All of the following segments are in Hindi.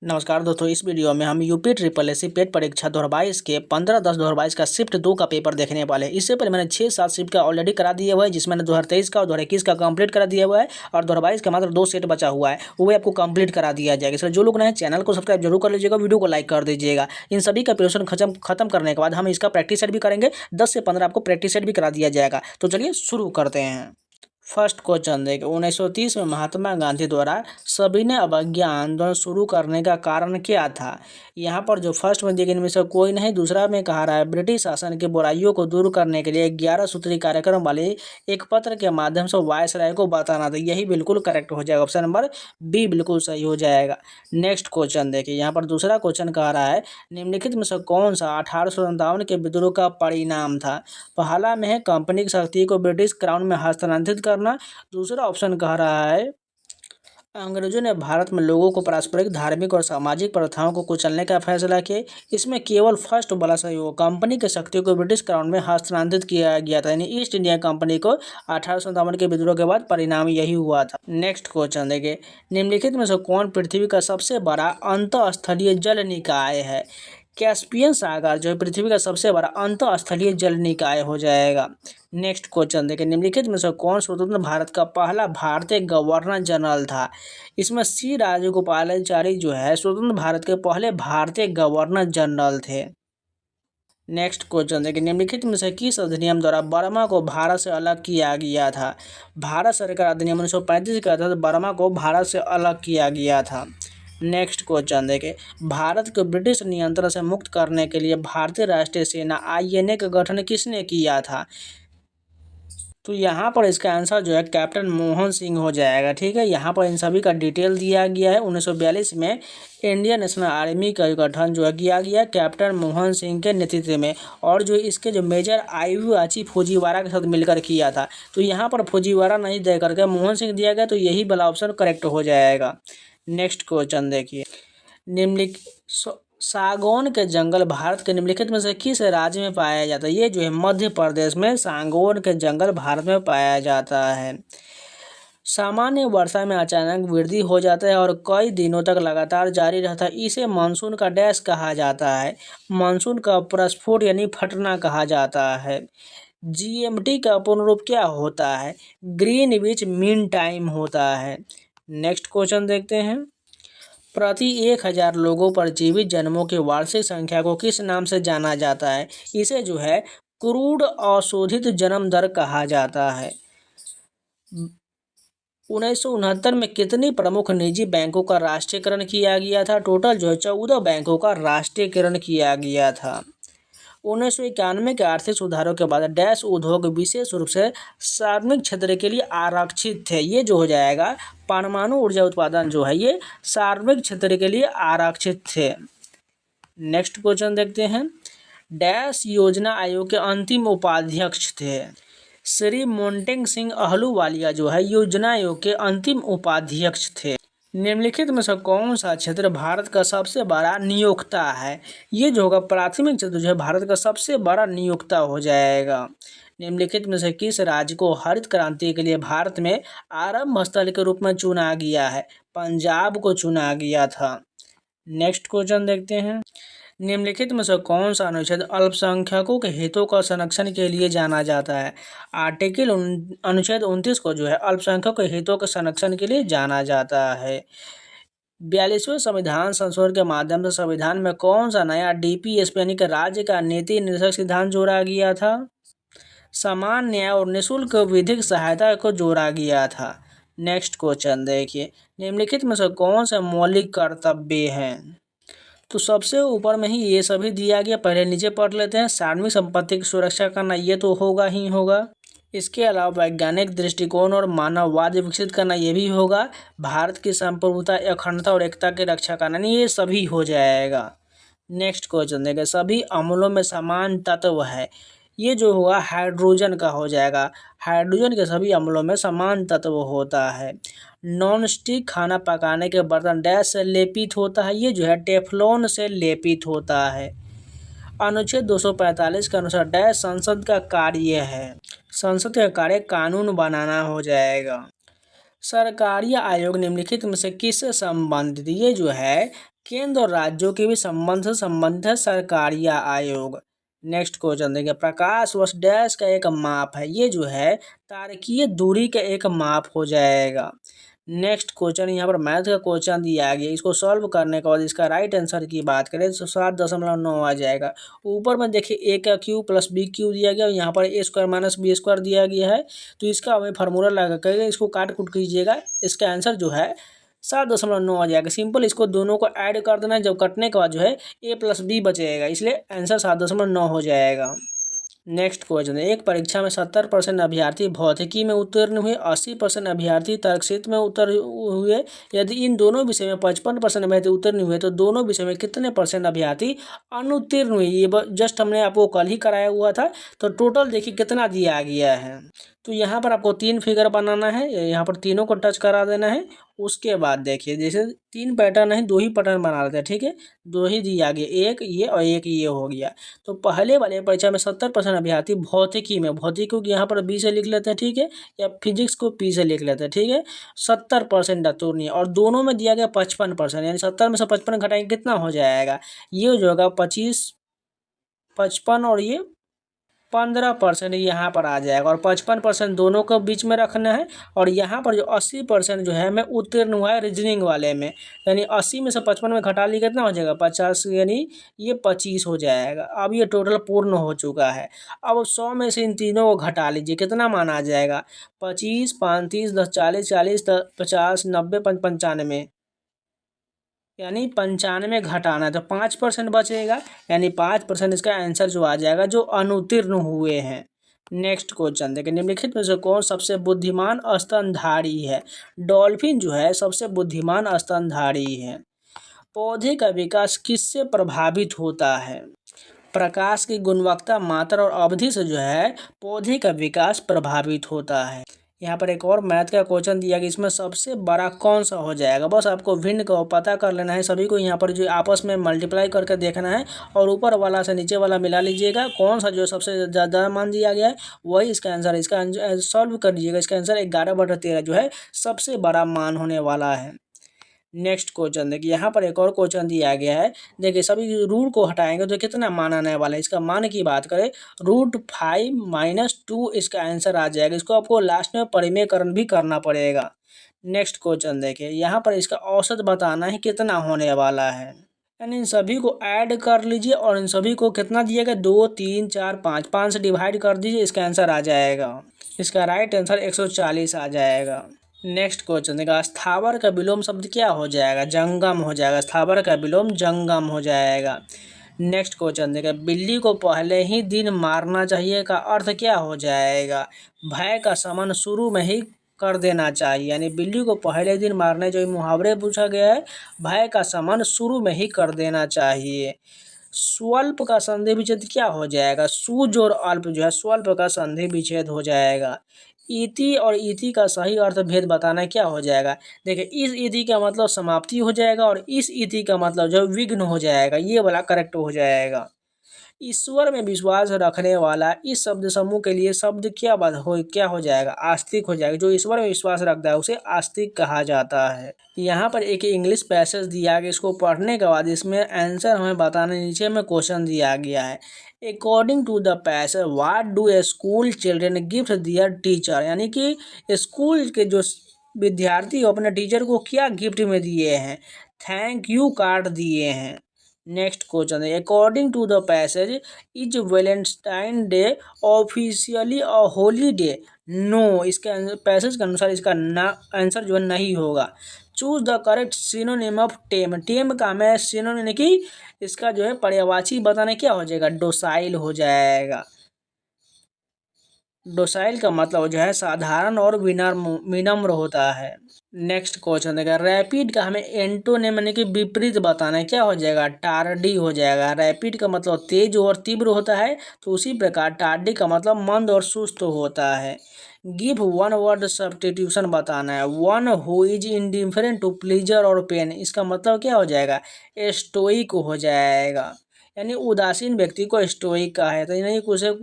नमस्कार दोस्तों, इस वीडियो में हम यूपी ट्रिपल एससी पेट परीक्षा 2022 के 15/10/2022 का शिफ्ट 2 का पेपर देखने वाले हैं। इससे पहले मैंने 6-7 शिफ्ट का ऑलरेडी करा दिया हुआ है, जिसमें मैंने 2023 का और 2021 का कंप्लीट करा दिया हुआ है और 2022 का मात्र 2 सेट बचा हुआ है, वो भी आपको कंप्लीट करा दिया जाएगा। इसलिए जो लोग नए हैं चैनल को सब्सक्राइब जरूर कर लीजिएगा, वीडियो को लाइक कर दीजिएगा। इन सभी का प्रिपरेशन खत्म करने के बाद हम इसका प्रैक्टिस सेट भी करेंगे। 10 से 15 आपको प्रैक्टिस सेट भी करा दिया जाएगा। तो चलिए शुरू करते हैं। फर्स्ट क्वेश्चन देखिए, 1930 में महात्मा गांधी द्वारा सविनय अवज्ञा आंदोलन शुरू करने का कारण क्या था। यहाँ पर जो फर्स्ट में देखिए, इनमें से कोई नहीं। दूसरा में कहा रहा है ब्रिटिश शासन की बुराइयों को दूर करने के लिए 11 सूत्री कार्यक्रम वाले एक पत्र के माध्यम से वायसराय को बताना था। यही बिल्कुल करेक्ट हो जाएगा, ऑप्शन नंबर बी बिल्कुल सही हो जाएगा। नेक्स्ट क्वेश्चन देखिए, यहाँ पर दूसरा क्वेश्चन कह रहा है निम्नलिखित में से कौन सा 1857 के विद्रोह का परिणाम था। पहला में है कंपनी की शक्ति को ब्रिटिश क्राउन में हस्तांतरित करना। दूसरा ऑप्शन कह रहा है अंग्रेजों ने भारत में लोगों को पारस्परिक धार्मिक और सामाजिक प्रथाओं को कुचलने का फैसला किया। इसमें केवल फर्स्ट वाला सही होगा, कंपनी की शक्तियों को ब्रिटिश क्राउन में हस्तांतरित किया गया था, यानी ईस्ट इंडिया कंपनी को 1857 के विद्रोह के बाद परिणाम यही हुआ था। नेक्स्ट क्वेश्चन देखिए, निम्नलिखित में से कौन पृथ्वी का सबसे बड़ा अंतःस्थलीय जल निकाय है। कैस्पियन सागर जो है पृथ्वी का सबसे बड़ा अंतःस्थलीय जल निकाय हो जाएगा। नेक्स्ट क्वेश्चन देखिए, निम्नलिखित में से कौन स्वतंत्र भारत का पहला भारतीय गवर्नर जनरल था। इसमें सी राजगोपालाचारी जो है स्वतंत्र भारत के पहले भारतीय गवर्नर जनरल थे। नेक्स्ट क्वेश्चन देखिए, निम्नलिखित में से किस अधिनियम द्वारा बर्मा को भारत से अलग किया गया था। भारत सरकार अधिनियम 1935 के तहत बर्मा को भारत से अलग किया गया था। नेक्स्ट क्वेश्चन देखें, भारत को ब्रिटिश नियंत्रण से मुक्त करने के लिए भारतीय राष्ट्रीय सेना INA का गठन किसने किया था। तो यहाँ पर इसका आंसर जो है कैप्टन मोहन सिंह हो जाएगा। ठीक है, यहाँ पर इन सभी का डिटेल दिया गया है। 1942 में इंडियन नेशनल आर्मी का गठन जो है किया गया कैप्टन मोहन सिंह के नेतृत्व में, और जो इसके जो मेजर आईयूआची फुजीवारा के साथ मिलकर किया था। तो यहाँ पर फुजीवारा नहीं दे करके मोहन सिंह दिया गया, तो यही वाला ऑप्शन करेक्ट हो जाएगा। नेक्स्ट क्वेश्चन देखिए, निम्नलिखित सागौन के जंगल भारत के निम्नलिखित में से किस राज्य में पाया जाता है। ये जो है मध्य प्रदेश में सागौन के जंगल भारत में पाया जाता है। सामान्य वर्षा में अचानक वृद्धि हो जाता है और कई दिनों तक लगातार जारी रहता है, इसे मानसून का डैश कहा जाता है। मानसून का प्रस्फोट यानी फटना कहा जाता है। GMT का पूर्ण रूप क्या होता है। ग्रीनविच मीन टाइम होता है। नेक्स्ट क्वेश्चन देखते हैं, प्रति 1000 लोगों पर जीवित जन्मों की वार्षिक संख्या को किस नाम से जाना जाता है। इसे जो है क्रूड अशोधित जन्म दर कहा जाता है। 1969 में कितनी प्रमुख निजी बैंकों का राष्ट्रीयकरण किया गया था। टोटल जो है 14 बैंकों का राष्ट्रीयकरण किया गया था। 1991 के आर्थिक सुधारों के बाद डैश उद्योग विशेष रूप से सार्वजनिक क्षेत्र के लिए आरक्षित थे। ये जो हो जाएगा परमाणु ऊर्जा उत्पादन जो है ये सार्वजनिक क्षेत्र के लिए आरक्षित थे। नेक्स्ट क्वेश्चन देखते हैं, डैश योजना आयोग के अंतिम उपाध्यक्ष थे। श्री मोन्टेग सिंह अहलूवालिया जो है योजना आयोग के अंतिम उपाध्यक्ष थे। निम्नलिखित में से कौन सा क्षेत्र भारत का सबसे बड़ा नियोक्ता है। ये जो होगा प्राथमिक क्षेत्र जो है भारत का सबसे बड़ा नियोक्ता हो जाएगा। निम्नलिखित में से किस राज्य को हरित क्रांति के लिए भारत में आरंभ स्थल के रूप में चुना गया है। पंजाब को चुना गया था। नेक्स्ट क्वेश्चन देखते हैं, निम्नलिखित में से कौन सा अनुच्छेद अल्पसंख्यकों के हितों का संरक्षण के लिए जाना जाता है। आर्टिकल अनुच्छेद 29 को जो है अल्पसंख्यकों के हितों के संरक्षण के लिए जाना जाता है। 42वें संविधान संशोधन के माध्यम से संविधान में कौन सा नया DPSP यानी कि राज्य का नीति निर्देशक सिद्धांत जोड़ा गया था। समान न्याय और निःशुल्क विधिक सहायता को जोड़ा गया था। नेक्स्ट क्वेश्चन देखिए, निम्नलिखित में से कौन से मौलिक कर्तव्य हैं। तो सबसे ऊपर में ही ये सभी दिया गया, पहले नीचे पढ़ लेते हैं। सार्वजनिक संपत्ति की सुरक्षा करना ये तो होगा ही होगा। इसके अलावा वैज्ञानिक दृष्टिकोण और मानववाद विकसित करना ये भी होगा। भारत की संप्रभुता, अखंडता और एकता की रक्षा करना ये सभी हो जाएगा। नेक्स्ट क्वेश्चन देखें, सभी अम्लों में समान तत्व है। ये जो होगा हाइड्रोजन का हो जाएगा। हाइड्रोजन के सभी अम्लों में समान तत्व होता है। नॉन स्टिक खाना पकाने के बर्तन डैश से लेपित होता है। ये जो है टेफ्लॉन से लेपित होता है। अनुच्छेद 245 के अनुसार डैश संसद का कार्य है। संसद का कार्य कानून बनाना हो जाएगा। सरकारी आयोग निम्नलिखित में से किससे संबंधित। ये जो है केंद्र और राज्यों के भी संबंध से संबंधित सरकारी आयोग। नेक्स्ट क्वेश्चन देखिए, प्रकाश वर्ष डैश का एक माप है, ये जो है तारकीय दूरी का एक माप हो जाएगा। नेक्स्ट क्वेश्चन यहाँ पर मैथ का क्वेश्चन दिया गया, इसको सॉल्व करने के बाद इसका राइट आंसर की बात करें तो 7.9 आ जाएगा। ऊपर में देखिए ए का क्यू प्लस बी क्यू दिया गया, यहाँ पर ए स्क्वायर माइनस बी स्क्वायर दिया गया है। तो इसका हमें फार्मूला लगा कर इसको काट कुट कीजिएगा, इसका आंसर जो है 7.9 आ जाएगा। सिंपल इसको दोनों को ऐड कर देना है, जब कटने के बाद जो है ए प्लस बी बचेगा, इसलिए आंसर 7.9 हो जाएगा। नेक्स्ट क्वेश्चन है, एक परीक्षा में 70% अभ्यर्थी भौतिकी में उत्तीर्ण हुए, 80% अभ्यर्थी तर्कशास्त्र में उत्तीर्ण हुए। यदि इन दोनों विषय में 55% अभ्यर्थी उत्तीर्ण हुए तो दोनों विषय में कितने परसेंट अभ्यर्थी अनुत्तीर्ण हुए? ये जस्ट हमने आपको कल ही कराया हुआ था। तो टोटल देखिए कितना दिया गया है। तो यहाँ पर आपको 3 फिगर बनाना है, यहाँ पर तीनों को टच करा देना है। उसके बाद देखिए जैसे 3 पैटर्न है, 2 ही पैटर्न बना लेते हैं, ठीक है। 2 ही दिया गया, एक ये और एक ये हो गया। तो पहले वाले परीक्षा में 70% अभ्यर्थी भौतिकी में, भौतिकी को यहाँ पर बी से लिख लेते हैं, ठीक है, या फिजिक्स को पी से लिख लेते हैं, ठीक है। 70% अतुलनीय, और दोनों में दिया गया 55%, यानी 70 में से 55 घटाएंगे कितना हो जाएगा? ये जो होगा 25, 55 और ये 15% यहाँ पर आ जाएगा, और 55% दोनों को बीच में रखना है। और यहाँ पर जो 80% जो है मैं उत्तीर्ण हुआ है रीजनिंग वाले में, यानी 80 में से 55 में घटा ली कितना हो जाएगा? 50, यानी ये 25 हो जाएगा। अब ये टोटल पूर्ण हो चुका है। अब 100 में से इन तीनों को घटा लीजिए, कितना मान आ जाएगा? 25, 5, 30, 10, 40, 40, 50, 90, 95, यानी 95 घटाना है तो 5% बचेगा, यानी 5% इसका आंसर जो आ जाएगा, जो अनुत्तीर्ण हुए हैं। नेक्स्ट क्वेश्चन देखिए, निम्नलिखित में से कौन सबसे बुद्धिमान स्तनधारी है? डॉल्फिन जो है सबसे बुद्धिमान स्तनधारी है। पौधे का विकास किससे प्रभावित होता है? प्रकाश की गुणवत्ता, मात्रा और अवधि से जो है पौधे का विकास प्रभावित होता है। यहाँ पर एक और मैथ का क्वेश्चन दिया कि इसमें सबसे बड़ा कौन सा हो जाएगा? बस आपको भिन्न को पता कर लेना है, सभी को यहाँ पर जो आपस में मल्टीप्लाई करके देखना है, और ऊपर वाला से नीचे वाला मिला लीजिएगा, कौन सा जो सबसे ज़्यादा मान दिया गया है वही इसका आंसर है। इसका सॉल्व कर लीजिएगा, इसका आंसर 11/13 जो है सबसे बड़ा मान होने वाला है। नेक्स्ट क्वेश्चन देखिए, यहाँ पर एक और क्वेश्चन दिया गया है। देखिए सभी रूट को हटाएंगे तो कितना मान आने वाला है? इसका मान की बात करें √5 - 2 इसका आंसर आ जाएगा। इसको आपको लास्ट में परिमेयकरण भी करना पड़ेगा। नेक्स्ट क्वेश्चन देखिए, यहाँ पर इसका औसत बताना है कितना होने वाला है, यानी इन सभी को ऐड कर लीजिए, और इन सभी को कितना दिएगा? 2, 3, 4, 5, 5 से डिवाइड कर दीजिए, इसका आंसर आ जाएगा। इसका राइट आंसर 140 आ जाएगा। नेक्स्ट क्वेश्चन देखा, स्थावर का विलोम शब्द क्या हो जाएगा? जंगम हो जाएगा। स्थावर का विलोम जंगम हो जाएगा। नेक्स्ट क्वेश्चन देखा, बिल्ली को पहले ही दिन मारना चाहिए का अर्थ क्या हो जाएगा? भय का शमन शुरू में ही कर देना चाहिए, यानी बिल्ली को पहले दिन मारने जो मुहावरे पूछा गया है, भय का शमन शुरू में ही कर देना चाहिए। स्वल्प का संधि विच्छेद क्या हो जाएगा? सूज और अल्प जो है स्वल्प का संधि विच्छेद हो जाएगा। इति और इति का सही अर्थ भेद बताना क्या हो जाएगा? देखिए इस इति का मतलब समाप्ति हो जाएगा, और इस इति का मतलब जो विघ्न हो जाएगा, ये वाला करेक्ट हो जाएगा। ईश्वर में विश्वास रखने वाला इस शब्द समूह के लिए शब्द क्या हो जाएगा? आस्तिक हो जाएगा। जो ईश्वर में विश्वास रखता है उसे आस्तिक कहा जाता है। यहाँ पर एक इंग्लिश पैसेज दिया गया, इसको पढ़ने के बाद इसमें आंसर हमें बताने, नीचे में क्वेश्चन दिया गया है। According to the passage what do a school children gift their teacher, यानी कि स्कूल के जो विद्यार्थी अपने टीचर को क्या गिफ्ट में दिए हैं? थैंक यू कार्ड दिए हैं। नेक्स्ट क्वेश्चन है, according to the passage is Valentine Day officially a holiday? No, इसके पैसेज के अनुसार इसका ना आंसर जो है नहीं होगा। Choose the correct synonym of tame. Tame का मैं सिनोनिम, यानी कि इसका जो है पर्यायवाची बताने क्या हो जाएगा? डोसाइल हो जाएगा। डोसाइल का मतलब जो है साधारण और विनम्र होता है। नेक्स्ट क्वेश्चन देखा, रैपिड का हमें एंटोनिम यानी कि विपरीत बताना है, क्या हो जाएगा? टार्डी हो जाएगा। रैपिड का मतलब तेज और तीव्र होता है, तो उसी प्रकार टार्डी का मतलब मंद और सुस्त होता है। गिव वन वर्ड सब्स्टिट्यूशन बताना है, one who is indifferent to pleasure और पेन, इसका मतलब क्या हो जाएगा? स्टोइक हो जाएगा, यानी उदासीन व्यक्ति को स्टोइक का है, तो यानी उसे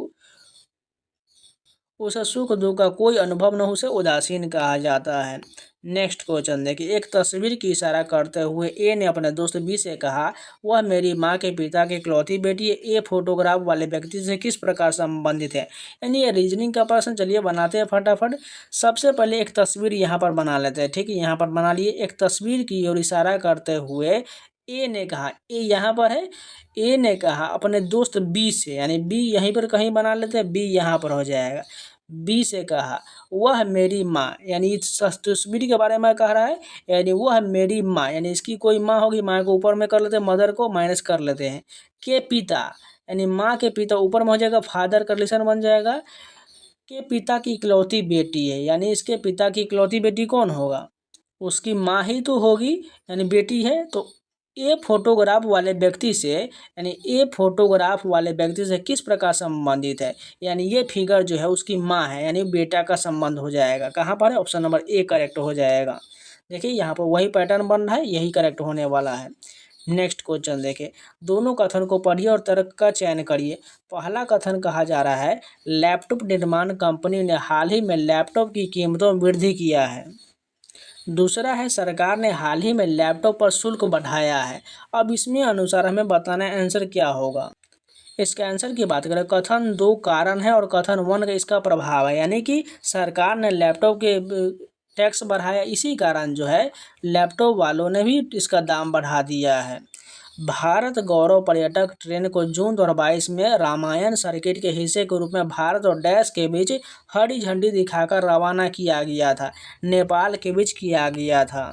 उसे सुख दुख का कोई अनुभव न हो, उसे उदासीन कहा जाता है। नेक्स्ट क्वेश्चन देखिए, एक तस्वीर की इशारा करते हुए ए ने अपने दोस्त बी से कहा, वह मेरी माँ के पिता की इकलौती बेटी है। ए फोटोग्राफ वाले व्यक्ति से किस प्रकार संबंधित है? यानी ये रीजनिंग का प्रश्न। चलिए बनाते हैं फटाफट। सबसे पहले एक तस्वीर यहाँ पर बना लेते हैं, ठीक है। यहाँ पर बना लिए। एक तस्वीर की ओर इशारा करते हुए ए ने कहा, ए यहाँ पर है, ए ने कहा अपने दोस्त बी से, यानी बी यहीं पर कहीं बना लेते हैं, बी यहाँ पर हो जाएगा। बी से कहा, वह मेरी माँ, यानी इस तस्वीर के बारे में कह रहा है, यानी वह मेरी माँ, यानी इसकी कोई माँ होगी, माँ को ऊपर में कर लेते हैं, मदर को माइनस कर लेते हैं, के पिता, यानी माँ के पिता ऊपर में हो जाएगा, फादर का रिलेशन बन जाएगा, के पिता की इकलौती बेटी है, यानी इसके पिता की इकलौती बेटी कौन होगा? उसकी माँ ही तो होगी, यानी बेटी है। तो ए फोटोग्राफ वाले व्यक्ति से, यानी ए फोटोग्राफ वाले व्यक्ति से किस प्रकार संबंधित है? यानी ये फिगर जो है उसकी माँ है, यानी बेटा का संबंध हो जाएगा। कहाँ पर है? ऑप्शन नंबर ए करेक्ट हो जाएगा। देखिए यहाँ पर वही पैटर्न बन रहा है, यही करेक्ट होने वाला है। नेक्स्ट क्वेश्चन देखिए, दोनों कथन को पढ़िए और तर्क का चयन करिए। पहला कथन कहा जा रहा है, लैपटॉप निर्माण कंपनी ने हाल ही में लैपटॉप की कीमतों में वृद्धि किया है। दूसरा है, सरकार ने हाल ही में लैपटॉप पर शुल्क बढ़ाया है। अब इसमें अनुसार हमें बताना है आंसर क्या होगा। इसके आंसर की बात करें, कथन 2 कारण है और कथन 1 का इसका प्रभाव है, यानी कि सरकार ने लैपटॉप के टैक्स बढ़ाया, इसी कारण जो है लैपटॉप वालों ने भी इसका दाम बढ़ा दिया है। भारत गौरव पर्यटक ट्रेन को जून 2022 में रामायण सर्किट के हिस्से के रूप में भारत और डैश के बीच हरी झंडी दिखाकर रवाना किया गया था, नेपाल के बीच किया गया था।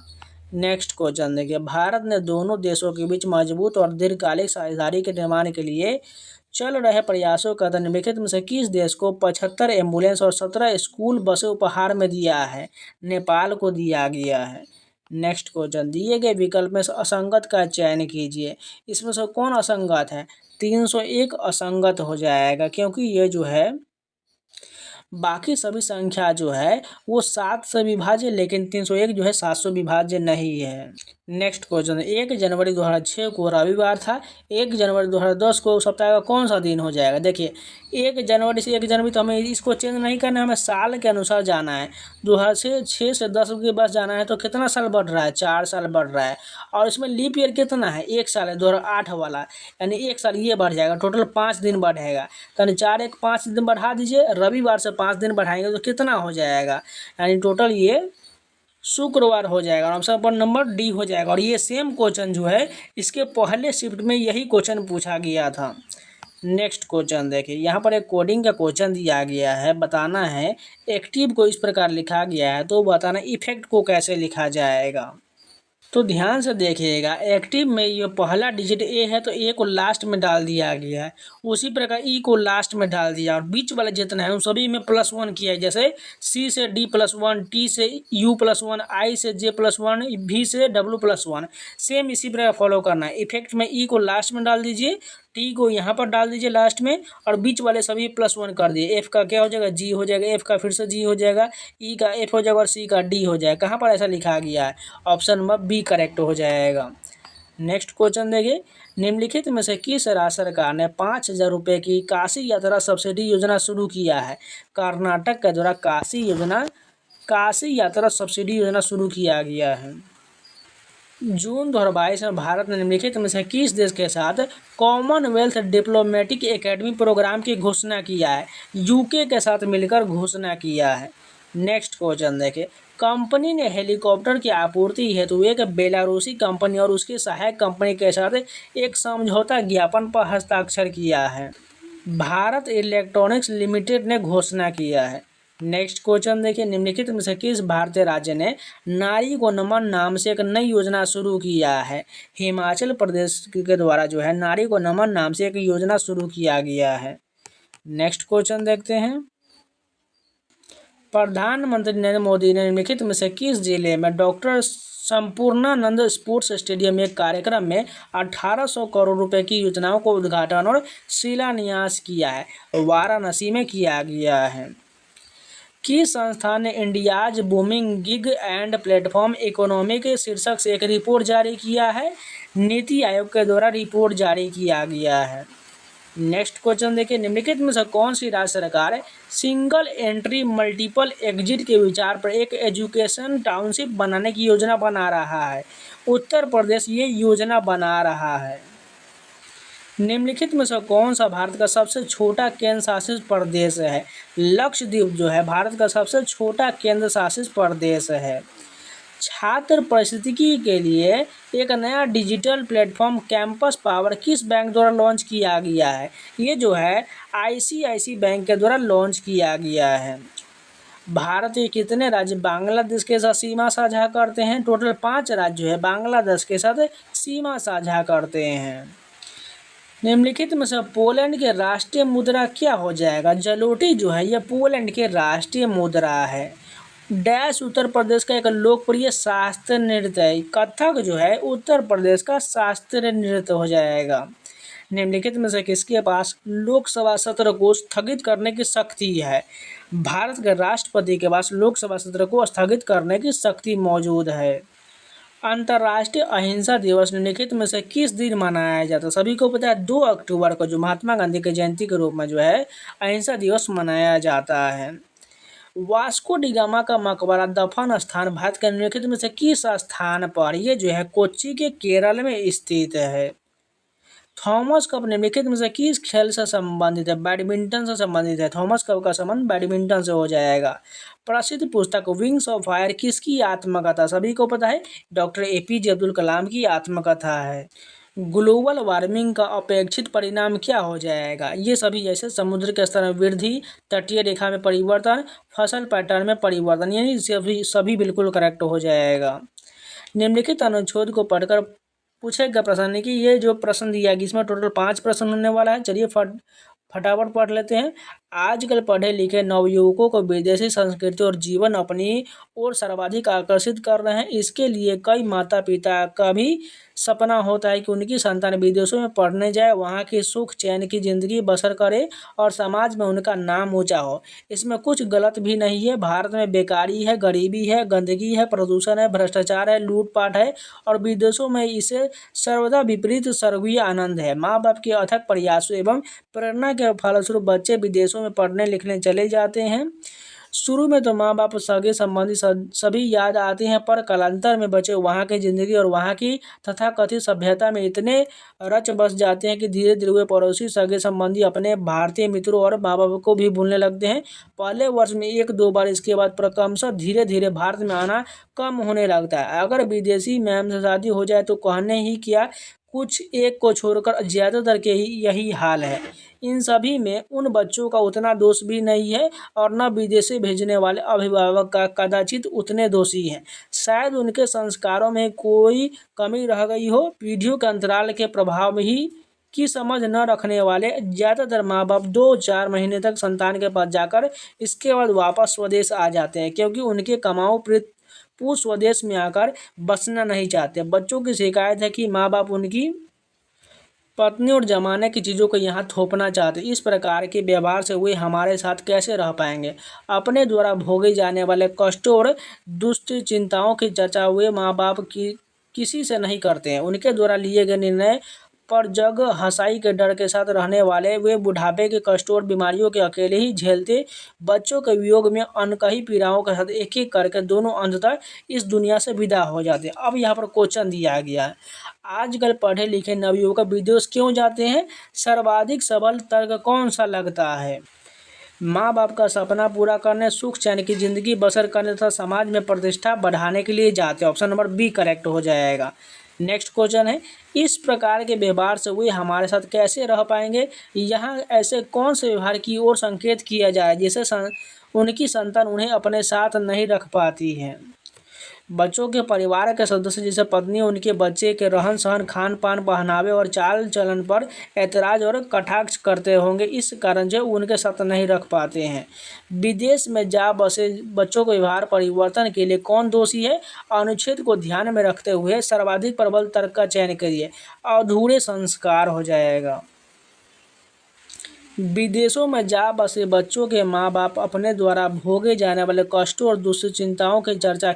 नेक्स्ट क्वेश्चन देखिए, भारत ने दोनों देशों के बीच मजबूत और दीर्घकालिक साझेदारी के निर्माण के लिए चल रहे प्रयासों का निम्नलिखित में से किस देश को 75 एम्बुलेंस और 17 स्कूल बसें उपहार में दिया है? नेपाल को दिया गया है। नेक्स्ट क्वेश्चन, दिए गए विकल्प में से असंगत का चयन कीजिए। इसमें से कौन असंगत है? 301 असंगत हो जाएगा, क्योंकि ये जो है बाकी सभी संख्या जो है वो 7 से विभाज्य, लेकिन 301 जो है 7 से विभाज्य नहीं है। नेक्स्ट क्वेश्चन, 1 जनवरी 2006 को रविवार था। 1 जनवरी 2010 को सप्ताह का कौन सा दिन हो जाएगा? देखिए 1 जनवरी से 1 जनवरी, तो हमें इसको चेंज नहीं करना है, हमें साल के अनुसार जाना है। 2006 से 10 के बस जाना है, तो कितना साल बढ़ रहा है? 4 साल बढ़ रहा है। और इसमें लीप ईयर कितना है? 1 साल है, 2008 वाला, यानी 1 साल ये बढ़ जाएगा, टोटल 5 दिन बढ़ेगा। यानी 4 1 5 दिन बढ़ा दीजिए, रविवार से 5 दिन बढ़ाएंगे तो कितना हो जाएगा? यानी टोटल ये शुक्रवार हो जाएगा, और ऑप्शन पर नंबर डी हो जाएगा। और ये सेम क्वेश्चन जो है इसके पहले शिफ्ट में यही क्वेश्चन पूछा गया था। नेक्स्ट क्वेश्चन देखिए, यहाँ पर एक कोडिंग का क्वेश्चन दिया गया है, बताना है एक्टिव को इस प्रकार लिखा गया है, तो बताना इफेक्ट को कैसे लिखा जाएगा। तो ध्यान से देखिएगा, एक्टिव में ये पहला डिजिट ए है, तो ए को लास्ट में डाल दिया गया है, उसी प्रकार ई को लास्ट में डाल दिया, और बीच वाले जितना है उन सभी में +1 किया है। जैसे सी से डी +1, टी से यू +1, आई से जे +1, भी से डब्ल्यू +1, सेम इसी प्रकार फॉलो करना है। इफेक्ट में ई को लास्ट में डाल दीजिए, टी को यहाँ पर डाल दीजिए लास्ट में, और बीच वाले सभी +1 कर दिए। एफ का क्या हो जाएगा? जी हो जाएगा, एफ का फिर से जी हो जाएगा, ई का एफ हो जाएगा, और सी का डी हो जाएगा। कहाँ पर ऐसा लिखा गया है? ऑप्शन नंबर बी करेक्ट हो जाएगा। नेक्स्ट क्वेश्चन देखिए, निम्नलिखित में से किस राज्य सरकार ने 5,000 रुपये की काशी यात्रा सब्सिडी योजना शुरू किया है? कर्नाटक के द्वारा काशी यात्रा सब्सिडी योजना शुरू किया गया है। जून 2022 में भारत ने निम्नलिखित में से किस देश के साथ कॉमनवेल्थ डिप्लोमेटिक एकेडमी प्रोग्राम की घोषणा किया है? यूके के साथ मिलकर घोषणा किया है। नेक्स्ट क्वेश्चन देखिए, कंपनी ने हेलीकॉप्टर की आपूर्ति हेतु एक बेलारूसी कंपनी और उसकी सहायक कंपनी के साथ एक समझौता ज्ञापन पर हस्ताक्षर किया है। भारत इलेक्ट्रॉनिक्स लिमिटेड ने घोषणा किया है। नेक्स्ट क्वेश्चन देखिए, निम्नलिखित में से किस भारतीय राज्य ने नारी को नमन नाम से एक नई योजना शुरू किया है? हिमाचल प्रदेश के द्वारा जो है नारी को नमन नाम से एक योजना शुरू किया गया है। नेक्स्ट क्वेश्चन देखते हैं, प्रधानमंत्री नरेंद्र मोदी ने निम्नलिखित में से किस जिले में डॉक्टर संपूर्णानंद स्पोर्ट्स स्टेडियम में कार्यक्रम में 1800 करोड़ रुपए की योजनाओं को उद्घाटन और शिलान्यास किया है? वाराणसी में किया गया है। किस संस्थान ने India's booming gig and platform economy के शीर्षक से एक रिपोर्ट जारी किया है? नीति आयोग के द्वारा रिपोर्ट जारी किया गया है। नेक्स्ट क्वेश्चन देखिए, निम्नलिखित में से कौन सी राज्य सरकार सिंगल एंट्री मल्टीपल एग्जिट के विचार पर एक एजुकेशन टाउनशिप बनाने की योजना बना रहा है? उत्तर प्रदेश ये योजना बना रहा है। निम्नलिखित में से कौन सा भारत का सबसे छोटा केंद्र शासित प्रदेश है? लक्षद्वीप जो है भारत का सबसे छोटा केंद्र शासित प्रदेश है। छात्र पारिस्थितिकी के लिए एक नया डिजिटल प्लेटफॉर्म कैंपस पावर किस बैंक द्वारा लॉन्च किया गया है? ये जो है आईसीआईसी बैंक के द्वारा लॉन्च किया गया है। भारत के कितने राज्य बांग्लादेश के साथ सीमा साझा करते हैं? टोटल 5 राज्य है बांग्लादेश के साथ सीमा साझा करते हैं। निम्नलिखित में से पोलैंड के राष्ट्रीय मुद्रा क्या हो जाएगा? जलोटी जो है यह पोलैंड के राष्ट्रीय मुद्रा है। डैश उत्तर प्रदेश का एक लोकप्रिय शास्त्रीय नृत्य है। कथक जो है उत्तर प्रदेश का शास्त्रीय नृत्य हो जाएगा। निम्नलिखित में से किसके पास लोकसभा सत्र को स्थगित करने की शक्ति है? भारत के राष्ट्रपति के पास लोकसभा सत्र को स्थगित करने की शक्ति मौजूद है। अंतर्राष्ट्रीय अहिंसा दिवस निम्नलिखित में से किस दिन मनाया जाता है? सभी को पता है 2 अक्टूबर को जो महात्मा गांधी की जयंती के रूप में जो है अहिंसा दिवस मनाया जाता है। वास्को डी गामा का मकबरा दफन स्थान भारत के निम्नलिखित में से किस स्थान पर? ये जो है कोच्चि के केरल में स्थित है। थॉमस कप निम्नलिखित में से किस खेल से संबंधित है? बैडमिंटन से संबंधित है। थॉमस कप का संबंध बैडमिंटन से हो जाएगा। प्रसिद्ध पुस्तक विंग्स ऑफ फायर किसकी आत्मकथा? सभी को पता है डॉक्टर एपीजे अब्दुल कलाम की आत्मकथा है। ग्लोबल वार्मिंग का अपेक्षित परिणाम क्या हो जाएगा? ये सभी जैसे समुद्र के स्तर में वृद्धि, तटीय रेखा में परिवर्तन, फसल पैटर्न में परिवर्तन, यानी सभी बिल्कुल करेक्ट हो जाएगा। निम्नलिखित अनुच्छेद को पढ़कर पूछेगा प्रश्न कि ये जो प्रश्न दिया गया इसमें टोटल 5 प्रश्न होने वाला है। चलिए फटाफट पढ़ लेते हैं। आजकल पढ़े लिखे नवयुवकों को विदेशी संस्कृति और जीवन अपनी ओर सर्वाधिक आकर्षित कर रहे हैं। इसके लिए कई माता पिता का भी सपना होता है कि उनकी संतान विदेशों में पढ़ने जाए, वहाँ की सुख चैन की ज़िंदगी बसर करे और समाज में उनका नाम ऊंचा हो। इसमें कुछ गलत भी नहीं है। भारत में बेकारी है, गरीबी है, गंदगी है, प्रदूषण है, भ्रष्टाचार है, लूटपाट है और विदेशों में इसे सर्वदा विपरीत स्वर्गीय आनंद है। माँ बाप के अथक प्रयासों एवं प्रेरणा के फलस्वरूप बच्चे विदेशों में पढ़ने लिखने चले जाते हैं। शुरू में तो माँ बाप सगे संबंधी सभी याद आते हैं, पर कालांतर में बच्चे वहाँ की ज़िंदगी और वहाँ की तथाकथित सभ्यता में इतने रच बस जाते हैं कि धीरे धीरे वे पड़ोसी सगे संबंधी अपने भारतीय मित्रों और माँ बाप को भी भूलने लगते हैं। पहले वर्ष में 1-2 बार, इसके बाद क्रमशः धीरे धीरे भारत में आना कम होने लगता है। अगर विदेशी मैम से शादी हो जाए तो कहने ही क्या, कुछ एक को छोड़कर ज़्यादातर के ही यही हाल है। इन सभी में उन बच्चों का उतना दोष भी नहीं है और न विदेशी भेजने वाले अभिभावक का कदाचित उतने दोषी हैं। शायद उनके संस्कारों में कोई कमी रह गई हो। पीढ़ियों के अंतराल के प्रभाव ही की समझ न रखने वाले ज़्यादातर माँ बाप 2-4 महीने तक संतान के पास जाकर इसके बाद वापस स्वदेश आ जाते हैं, क्योंकि उनके कमाऊ पूर्व स्वदेश में आकर बसना नहीं चाहते। बच्चों की शिकायत है कि माँ बाप उनकी पत्नी और जमाने की चीज़ों को यहाँ थोपना चाहते। इस प्रकार के व्यवहार से वे हमारे साथ कैसे रह पाएंगे? अपने द्वारा भोगे जाने वाले कष्टों और दुश्चिंताओं की चर्चा वे माँ बाप की किसी से नहीं करते हैं। उनके द्वारा लिए गए निर्णय पर जग हंसाई के डर के साथ रहने वाले वे बुढ़ापे के कष्टों और बीमारियों के अकेले ही झेलते बच्चों के वियोग में अनकही पीड़ाओं के साथ एक एक करके दोनों अंततः इस दुनिया से विदा हो जाते हैं। अब यहाँ पर क्वेश्चन दिया गया है, आजकल पढ़े लिखे नवयुवक विदेश क्यों जाते हैं? सर्वाधिक सबल तर्क कौन सा लगता है? माँ बाप का सपना पूरा करने, सुख चैन की जिंदगी बसर करने तथा समाज में प्रतिष्ठा बढ़ाने के लिए जाते हैं। ऑप्शन नंबर बी करेक्ट हो जाएगा। नेक्स्ट क्वेश्चन है, इस प्रकार के व्यवहार से वे हमारे साथ कैसे रह पाएंगे? यहाँ ऐसे कौन से व्यवहार की ओर संकेत किया जाए जिससे उनकी संतान उन्हें अपने साथ नहीं रख पाती है? बच्चों के परिवार के सदस्य जैसे पत्नी उनके बच्चे के रहन सहन, खान पान, पहनावे और चाल चलन पर ऐतराज और कटाक्ष करते होंगे। इस कारण से उनके साथ नहीं रख पाते हैं। विदेश में जा बसे बच्चों के व्यवहार परिवर्तन के लिए कौन दोषी है? अनुच्छेद को ध्यान में रखते हुए सर्वाधिक प्रबल तर्क का चयन करिए। अधूरे संस्कार हो जाएगा। विदेशों में जा बसे बच्चों के माँ बाप अपने द्वारा भोगे जाने वाले कष्टों और दुश्चिंताओं की चर्चा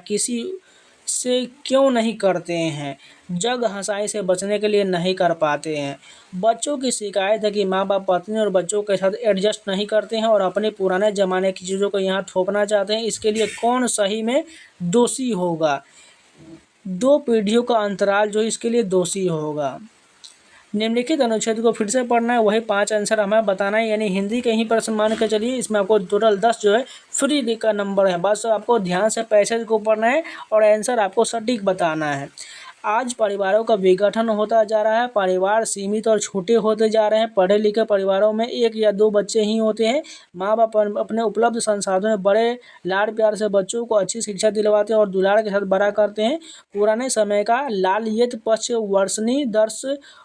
से क्यों नहीं करते हैं? जग हंसाई से बचने के लिए नहीं कर पाते हैं। बच्चों की शिकायत है कि माँ बाप पत्नी और बच्चों के साथ एडजस्ट नहीं करते हैं और अपने पुराने ज़माने की चीज़ों को यहाँ थोपना चाहते हैं। इसके लिए कौन सही में दोषी होगा? 2 पीढ़ियों का अंतराल जो इसके लिए दोषी होगा। निम्नलिखित अनुच्छेद को फिर से पढ़ना है, वही 5 आंसर हमें बताना है, यानी हिंदी के ही प्रश्न मान के चलिए। इसमें आपको टोटल 10 जो है फ्री का नंबर है, बस आपको ध्यान से पैसेज को पढ़ना है और आंसर आपको सटीक बताना है। आज परिवारों का विघटन होता जा रहा है, परिवार सीमित और छोटे होते जा रहे हैं। पढ़े लिखे परिवारों में 1 या 2 बच्चे ही होते हैं। माँ बाप अपने उपलब्ध संसाधनों में बड़े लाड़ प्यार से बच्चों को अच्छी शिक्षा दिलवाते हैं और दुलार के साथ बड़ा करते हैं। पुराने समय का लालियत पक्ष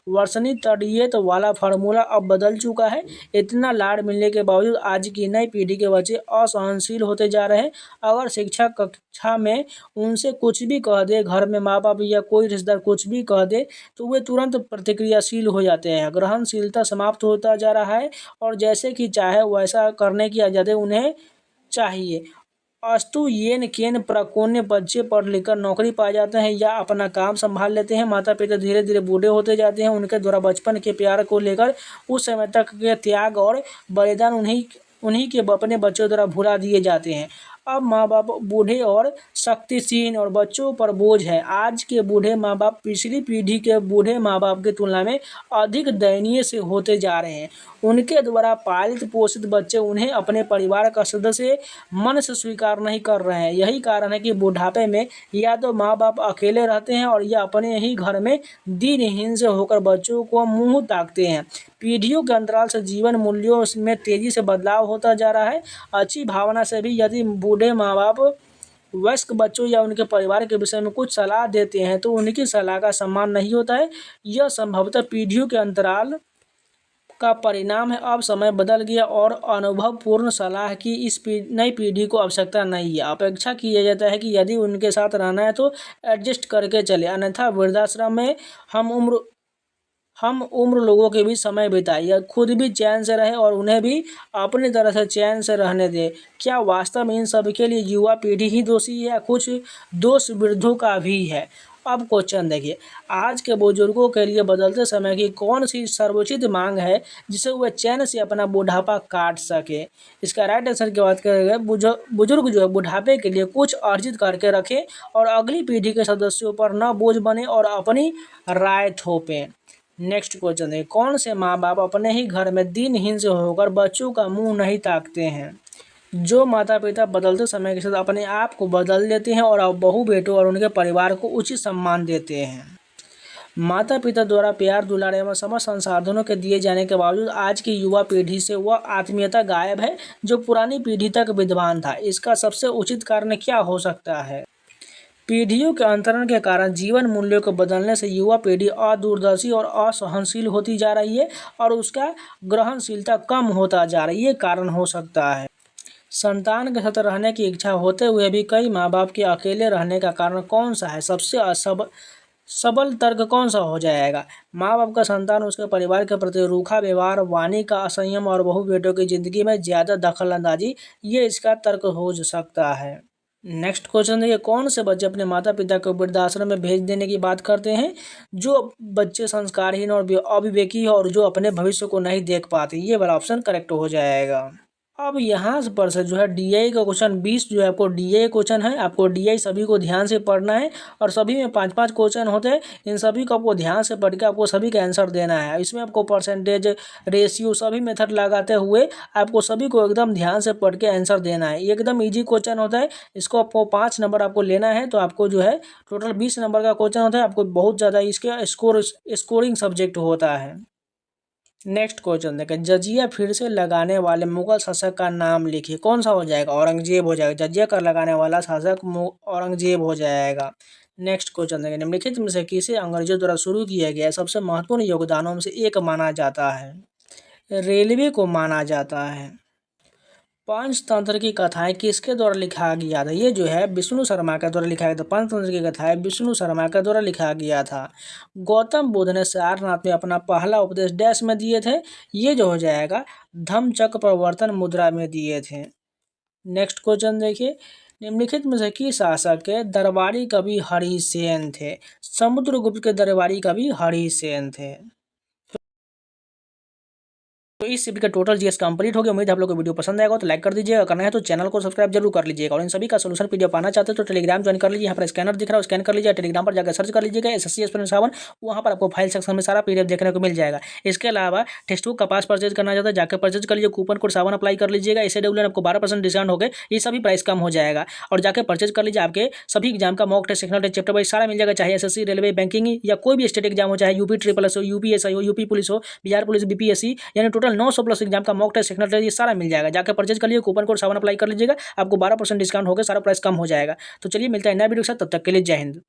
वर्षनी तड़ियत वाला फार्मूला अब बदल चुका है। इतना लाड़ मिलने के बावजूद आज की नई पीढ़ी के बच्चे असहनशील होते जा रहे हैं। अगर शिक्षा कक्षा में उनसे कुछ भी कह दे, घर में माँ बाप या कोई रिश्तेदार कुछ भी कह दे, तो वे तुरंत प्रतिक्रियाशील हो जाते हैं। ग्रहणशीलता समाप्त होता जा रहा है और जैसे कि चाहे वैसा करने की आज़ादी उन्हें चाहिए। अस्तु येन केन प्रकोण्य बच्चे पढ़ लिखकर नौकरी पा जाते हैं या अपना काम संभाल लेते हैं। माता पिता धीरे धीरे बूढ़े होते जाते हैं। उनके द्वारा बचपन के प्यार को लेकर उस समय तक के त्याग और बलिदान उन्हीं के अपने बच्चों द्वारा भुला दिए जाते हैं। अब माँ बाप बूढ़े और शक्तिहीन और बच्चों पर बोझ है। आज के बूढ़े माँ बाप पिछली पीढ़ी के बूढ़े माँ बाप की तुलना में अधिक दयनीय से होते जा रहे हैं। उनके द्वारा पालित पोषित बच्चे उन्हें अपने परिवार का सदस्य मन से स्वीकार नहीं कर रहे हैं। यही कारण है कि बुढ़ापे में या तो माँ बाप अकेले रहते हैं और या अपने ही घर में दीनहीन से होकर बच्चों को मुंह ताकते हैं। पीढ़ियों के अंतराल से जीवन मूल्यों में तेजी से बदलाव होता जा रहा है। अच्छी भावना से भी यदि बूढ़े माँ बाप वयस्क बच्चों या उनके परिवार के विषय में कुछ सलाह देते हैं तो उनकी सलाह का सम्मान नहीं होता है। यह संभवतः पीढ़ियों के अंतराल का परिणाम है। अब समय बदल गया और अनुभवपूर्ण सलाह की इस नई पीढ़ी को आवश्यकता नहीं है। अपेक्षा किया जाता है कि यदि उनके साथ रहना है तो एडजस्ट करके चले, अन्यथा वृद्धाश्रम में हम उम्र लोगों के बीच समय बिताए या खुद भी चैन से रहे और उन्हें भी अपनी तरह से चैन से रहने दें। क्या वास्तव में इन सभी के लिए युवा पीढ़ी ही दोषी है या कुछ दोष वृद्धों का भी है? अब क्वेश्चन देखिए, आज के बुजुर्गों के लिए बदलते समय की कौन सी सर्वोचित मांग है जिसे वह चैन से अपना बुढ़ापा काट सके? इसका राइट आंसर की बात करेंगे, बुजुर्ग जो है बुढ़ापे के लिए कुछ अर्जित करके रखें और अगली पीढ़ी के सदस्यों पर न बोझ बने और अपनी राय थोपें। नेक्स्ट क्वेश्चन है, कौन से माँ बाप अपने ही घर में दिनहीन से होकर बच्चों का मुंह नहीं ताकते हैं? जो माता पिता बदलते समय के साथ अपने आप को बदल देते हैं और अब बहू बेटों और उनके परिवार को उचित सम्मान देते हैं। माता पिता द्वारा प्यार दुलार एवं समस्त संसाधनों के दिए जाने के बावजूद आज की युवा पीढ़ी से वह आत्मीयता गायब है जो पुरानी पीढ़ी तक विद्यमान था। इसका सबसे उचित कारण क्या हो सकता है? पीढ़ियों के अंतरण के कारण जीवन मूल्यों को बदलने से युवा पीढ़ी अदूरदर्शी और असहनशील होती जा रही है और उसका ग्रहणशीलता कम होता जा रही है। कारण हो सकता है संतान के साथ रहने की इच्छा होते हुए भी कई माँ बाप के अकेले रहने का कारण कौन सा है? सबसे सबल तर्क कौन सा हो जाएगा? माँ बाप का संतान उसके परिवार के प्रति रूखा व्यवहार, वाणी का असंयम और बहू बेटों की जिंदगी में ज़्यादा दखल अंदाजी, ये इसका तर्क हो सकता है। नेक्स्ट क्वेश्चन देखिए, कौन से बच्चे अपने माता पिता को वृद्धाश्रम में भेज देने की बात करते हैं? जो बच्चे संस्कारहीन और अविवेकी और जो अपने भविष्य को नहीं देख पाते। ये वाला ऑप्शन करेक्ट हो जाएगा। अब यहाँ पर से जो है डीआई का क्वेश्चन 20 जो है आपको डीआई क्वेश्चन है। आपको डीआई सभी को ध्यान से पढ़ना है और सभी में 5-5 क्वेश्चन होते हैं। इन सभी को आपको ध्यान से पढ़ के आपको सभी का आंसर देना है। इसमें आपको परसेंटेज, रेशियो सभी मेथड लगाते हुए आपको सभी को एकदम ध्यान से पढ़ के आंसर देना है। एकदम ईजी क्वेश्चन होता है। इसको आपको 5 नंबर आपको लेना है तो आपको जो है टोटल 20 नंबर का क्वेश्चन होता है। आपको बहुत ज़्यादा इसके स्कोरिंग सब्जेक्ट होता है। नेक्स्ट क्वेश्चन देखें, जजिया फिर से लगाने वाले मुगल शासक का नाम लिखिए। कौन सा हो जाएगा? औरंगजेब हो जाएगा। जजिया कर लगाने वाला शासक औरंगजेब हो जाएगा। नेक्स्ट क्वेश्चन देखें, निम्नलिखित में से किसे अंग्रेजों द्वारा शुरू किया गया सबसे महत्वपूर्ण योगदानों में से एक माना जाता है? रेलवे को माना जाता है। पंचतंत्र की कथाएं किसके द्वारा लिखा गया था? ये जो है विष्णु शर्मा के द्वारा लिखा गया था। पंचतंत्र की कथाएं विष्णु शर्मा के द्वारा लिखा गया था। गौतम बुद्ध ने सारनाथ में अपना पहला उपदेश डैश में दिए थे। ये जो हो जाएगा धम्मचक्र प्रवर्तन मुद्रा में दिए थे। नेक्स्ट क्वेश्चन देखिए, निम्नलिखित में से किस शासक के दरबारी कवि हरिसेन थे? समुद्रगुप्त के दरबारी कवि हरिसेन थे। तो इस शिफ्ट का टोटल जीएस कंप्लीट हो गया। उम्मीद है आप लोग को वीडियो पसंद आएगा, तो लाइक कर दीजिएगा, करना है तो चैनल को सब्सक्राइब जरूर कर लीजिएगा। और इन सभी का सोल्यूशन पीडीएफ पाना चाहते हो तो टेलीग्राम ज्वाइन कर लीजिए। यहाँ पर स्कैनर दिख रहा है, स्कैन कर लीजिए। टेलीग्राम पर जाकर सर्च कर लीजिएगा SSC एस्पिरेंट 7, वहाँ पर आपको फाइल सेक्शन में सारा पीडीएफ देखने को मिल जाएगा। इसके अलावा टेक्स्ट बुक का पास परचेज करना चाहता है, जाकर परचेज कर लीजिए। कूपन कोड 7 अप्लाई कर लीजिएगा, इससे डब्ल्यू आपको 12% डिस्काउंट हो गए, ये सभी प्राइस कम हो जाएगा। और जाकर परचेज कर लीजिए। आपके सभी एग्जाम का mock test, sectional test, chapter wise सारा मिल जाएगा, चाहे SSC, रेलवे, बैंकिंग या कोई भी स्टेट एग्जाम हो, चाहे यूपी ट्रिपल हो, यूपीएसआई हो, यूपी पुलिस हो, बिहार पुलिस, BPSC, यानी टोटल 900 प्लस एग्जाम का मॉक टेस्ट, सेक्शनल टेस्ट, ये सारा मिल जाएगा। जाकर परचेज कर लिए, कूपन कोड 7 अप्लाई कर लीजिएगा, आपको 12% डिस्काउंट होकर सारा प्राइस कम हो जाएगा। तो चलिए मिलता है नया वीडियो के साथ, तब तक के लिए जय हिंद।